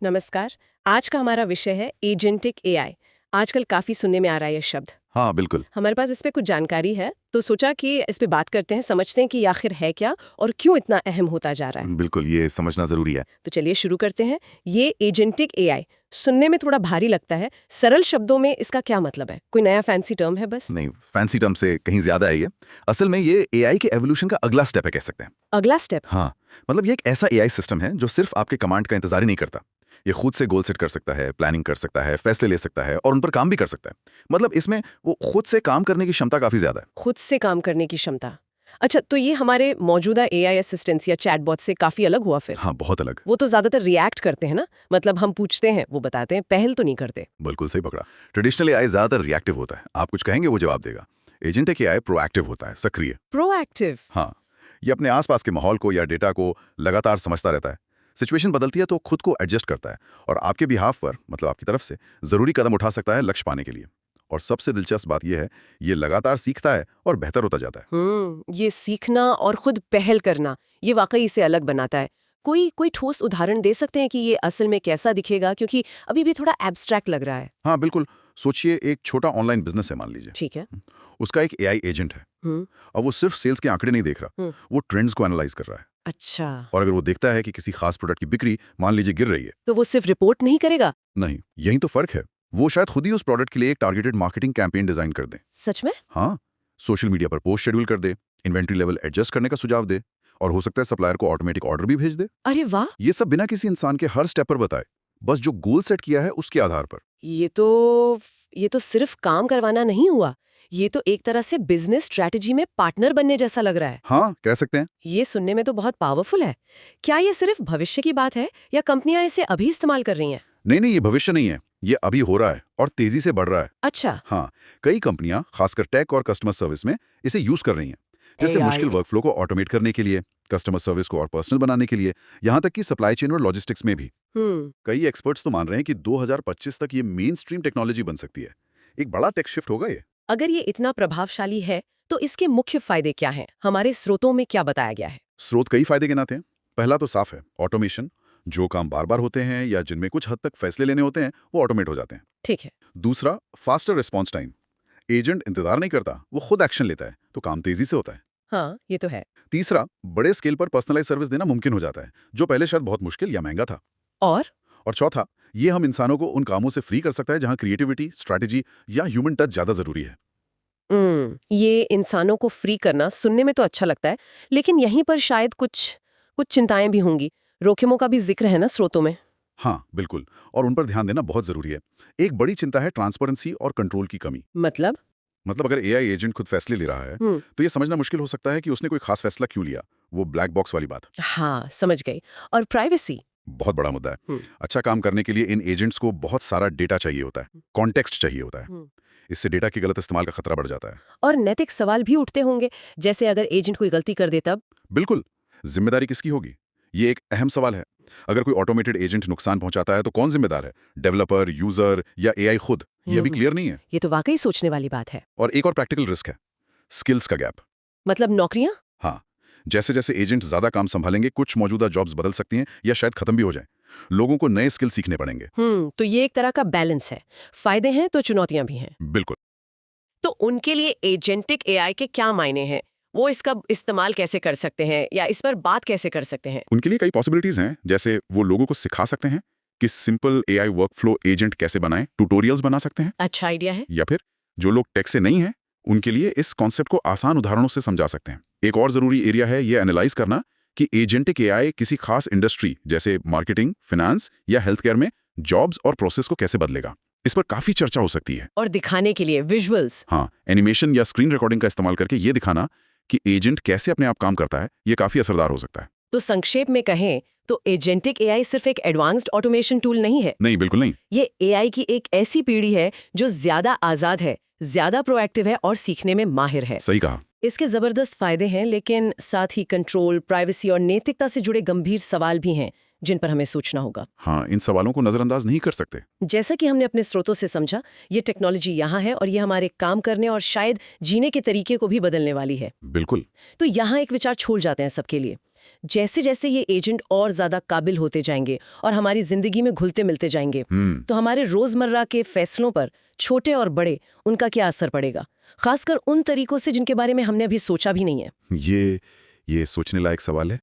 नमस्कार। आज का हमारा विषय है एजेंटिक एआई। आजकल काफी सुनने में आ रहा है ये शब्द। हाँ, बिल्कुल। हमारे पास इस पे कुछ जानकारी है, तो सोचा कि इस पे बात करते हैं, समझते हैं कि ये आखिर है क्या और क्यों इतना अहम होता जा रहा है। बिल्कुल, ये समझना ज़रूरी है। तो चलिए शुरू करते हैं। ये एजेंटिक एआई सुनने में थोड़ा भारी लगता है। सरल शब्दों में इसका क्या मतलब है? कोई नया फैंसी टर्म है बस? नहीं, फैंसी टर्म से कहीं ज़्यादा है ये। असल में ये एआई के एवोल्यूशन का अगला स्टेप है कह सकते हैं। अगला स्टेप? हाँ, मतलब ये एक ऐसा एआई सिस्टम है जो सिर्फ आपके कमांड का इंतज़ार ही नहीं करता। ये खुद से गोल सेट कर सकता है, प्लानिंग कर सकता है, फैसले ले सकता है और उन पर काम भी कर सकता है। मतलब इसमें वो खुद से काम करने की क्षमता काफ़ी ज़्यादा है। खुद से काम करने की क्षमता। अच्छा, तो ये हमारे मौजूदा एआई असिस्टेंट्स या चैटबॉट से काफी अलग हुआ फिर? हाँ, बहुत अलग। वो तो ज्यादातर रिएक्ट करते हैं ना, मतलब हम पूछते हैं वो बताते हैं, पहल तो नहीं करते। बिल्कुल सही पकड़ा। ट्रेडिशनल एआई ज़्यादातर रिएक्टिव होता है। आप कुछ कहेंगे, वो जवाब देगा। एजेंटिक एआई प्रोएक्टिव होता है, सक्रिय। प्रोएक्टिव? हाँ, ये अपने आसपास के माहौल को या डेटा को लगातार समझता रहता है। सिचुएशन बदलती है तो खुद को एडजस्ट करता है और आपके बिहाफ पर, मतलब आपकी तरफ से, जरूरी कदम उठा सकता है लक्ष्य पाने के लिए। और सबसे दिलचस्प बात यह है, ये लगातार सीखता है और बेहतर होता जाता है। ये सीखना और खुद पहल करना, ये वाकई इसे अलग बनाता है। कोई कोई ठोस उदाहरण दे सकते हैं कि ये असल में कैसा दिखेगा, क्योंकि अभी भी थोड़ा एब्स्ट्रैक्ट लग रहा है। हाँ, बिल्कुल। सोचिए, एक छोटा ऑनलाइन बिजनेस है मान लीजिए। ठीक है। उसका एक एआई एजेंट है। हम्म। अब वो सिर्फ सेल्स के आंकड़े नहीं देख रहा, हम्म। वो ट्रेंड्स को एनालाइज कर रहा है। अच्छा। और अगर वो देखता है कि किसी खास प्रोडक्ट की बिक्री मान लीजिए गिर रही है। तो वो सिर्फ रिपोर्ट नहीं करेगा? नहीं, यही तो फर्क है। वो शायद खुद ही उस प्रोडक्ट के लिए एक टारगेटेड मार्केटिंग कैंपेन डिजाइन कर दे। सच में? हाँ, सोशल मीडिया पर पोस्ट शेड्यूल कर दे, इन्वेंट्री लेवल एडजस्ट करने का सुझाव दे और हो सकता है सप्लायर को ऑटोमेटिक ऑर्डर भी भेज दे। अरे वाह! ये सब बिना किसी इंसान के हर स्टेप पर बताए, बस जो गोल सेट किया है उसके आधार पर। ये तो सिर्फ काम करवाना नहीं हुआ, ये तो एक तरह से बिजनेस स्ट्रेटजी में पार्टनर बनने जैसा लग रहा है। हाँ, कह सकते हैं। ये सुनने में तो बहुत पावरफुल है। क्या ये सिर्फ भविष्य की बात है या कंपनियां इसे अभी इस्तेमाल कर रही हैं? नहीं नहीं, ये भविष्य नहीं है, ये अभी हो रहा है और तेजी से बढ़ रहा है। अच्छा। हाँ, कई कंपनियां खासकर टेक और कस्टमर सर्विस में इसे यूज कर रही हैं। जैसे मुश्किल एआई। वर्कफ्लो को ऑटोमेट करने के लिए, कस्टमर सर्विस को और पर्सनल बनाने के लिए, यहाँ तक कि सप्लाई चेन और लॉजिस्टिक्स में भी। हम्म। कई एक्सपर्ट्स तो मान रहे हैं कि 2025 तक ये मेन स्ट्रीम टेक्नोलॉजी बन सकती है। एक बड़ा टेक शिफ्ट होगा ये। अगर ये इतना प्रभावशाली है, तो इसके मुख्य फायदे क्या हैं? हमारे स्रोतों में क्या बताया गया है? स्रोत कई फायदे गिनाते हैं। पहला तो साफ है, ऑटोमेशन। जो काम बार बार होते हैं या जिनमें कुछ हद तक फैसले लेने होते हैं, वो ऑटोमेट हो जाते हैं। ठीक है। दूसरा, फास्टर रिस्पॉन्स टाइम। एजेंट इंतजार नहीं करता, वो खुद एक्शन लेता है, तो काम तेजी से होता है। हाँ, ये तो है। तीसरा, बड़े स्केल पर पर्सनलाइज सर्विस देना मुमकिन हो जाता है, जो पहले शायद बहुत मुश्किल या महंगा था। और और चौथा, ये हम इंसानों को उन कामों से फ्री कर सकता है जहां क्रिएटिविटी, स्ट्रैटेजी या ह्यूमन टच ज्यादा जरूरी है। ये इंसानों को फ्री करना सुनने में तो अच्छा लगता है, लेकिन यहीं पर शायद कुछ कुछ चिंताएं भी होंगी। जोखिमों का भी जिक्र है ना स्रोतों में? हाँ, बिल्कुल। और उन पर ध्यान देना बहुत जरूरी है। एक बड़ी चिंता है ट्रांसपेरेंसी और कंट्रोल की कमी। मतलब? मतलब अगर एआई एजेंट खुद फैसले ले रहा है, हम्म। तो ये समझना मुश्किल हो सकता है कि उसने कोई खास फैसला क्यों लिया। वो ब्लैक बॉक्स वाली बात। हाँ, समझ गई। और प्राइवेसी? बहुत बड़ा मुद्दा है। अच्छा काम करने के लिए इन एजेंट्स को बहुत सारा डेटा चाहिए होता है, कॉन्टेक्स्ट चाहिए होता है। हम्म। इससे डेटा के गलत इस्तेमाल का खतरा बढ़ जाता है। और नैतिक सवाल भी उठते होंगे, जैसे अगर एजेंट कोई गलती कर दे तब? बिल्कुल। जिम्मेदारी किसकी होगी, ये एक अहम सवाल है। अगर कोई ऑटोमेटेड एजेंट नुकसान पहुंचाता है तो कौन जिम्मेदार है? डेवलपर, यूजर या एआई खुद? ये अभी क्लियर नहीं है। ये तो वाकई सोचने वाली बात है। और एक और प्रैक्टिकल रिस्क है, स्किल्स का गैप। मतलब नौकरियां? हाँ, जैसे जैसे एजेंट ज्यादा काम संभालेंगे, कुछ मौजूदा जॉब्स बदल सकती हैं या शायद खत्म भी हो जाएं। लोगों को नए स्किल सीखने पड़ेंगे। तो ये एक तरह का बैलेंस है। फायदे हैं तो चुनौतियां भी हैं। बिल्कुल। तो उनके लिए एजेंटिक एआई के क्या मायने हैं? वो इसका इस्तेमाल कैसे कर सकते हैं या इस पर बात कैसे कर सकते हैं? उनके लिए कई पॉसिबिलिटीज हैं। जैसे वो लोगों को सिखा सकते हैं कि सिंपल एआई वर्कफ्लो एजेंट कैसे बनाएं, ट्यूटोरियल्स बना सकते हैं। अच्छा आइडिया है। या फिर जो लोग टेक से नहीं हैं, उनके लिए इस कॉन्सेप्ट को आसान उदाहरणों से समझा सकते हैं। एक और जरूरी एरिया है ये एनालाइज करना कि एजेंटिक एआई किसी खास इंडस्ट्री जैसे मार्केटिंग, फाइनेंस या हेल्थ केयर में जॉब्स और प्रोसेस को कैसे बदलेगा। इस पर काफी चर्चा हो सकती है। और दिखाने के लिए विजुअल्स? हाँ, एनिमेशन या स्क्रीन रिकॉर्डिंग का इस्तेमाल करके ये दिखाना कि एजेंट कैसे अपने आप काम करता है, ये काफी असरदार हो सकता है। तो संक्षेप में कहें तो एजेंटिक एआई सिर्फ एक एडवांस्ड ऑटोमेशन टूल नहीं है। नहीं, बिल्कुल नहीं। ये एआई की एक ऐसी पीढ़ी है जो ज्यादा आजाद है, ज्यादा प्रोएक्टिव है और सीखने में माहिर है। सही कहा। इसके जबरदस्त फायदे हैं, लेकिन साथ ही कंट्रोल, प्राइवेसी और नैतिकता से जुड़े गंभीर सवाल भी हैं जिन पर हमें सोचना होगा। हाँ, इन सवालों को नजरअंदाज नहीं कर सकते। जैसा कि हमने अपने स्रोतों से समझा, ये टेक्नोलॉजी यहाँ है और ये हमारे काम करने और शायद जीने के तरीके को भी बदलने वाली है। बिल्कुल। तो यहाँ एक विचार छोड़ जाते हैं सबके लिए। जैसे जैसे ये एजेंट और ज्यादा काबिल होते जाएंगे और हमारी जिंदगी में घुलते मिलते जाएंगे, तो हमारे रोजमर्रा के फैसलों पर, छोटे और बड़े, उनका क्या असर पड़ेगा, खासकर उन तरीकों से जिनके बारे में हमने अभी सोचा भी नहीं है। ये सोचने लायक सवाल है।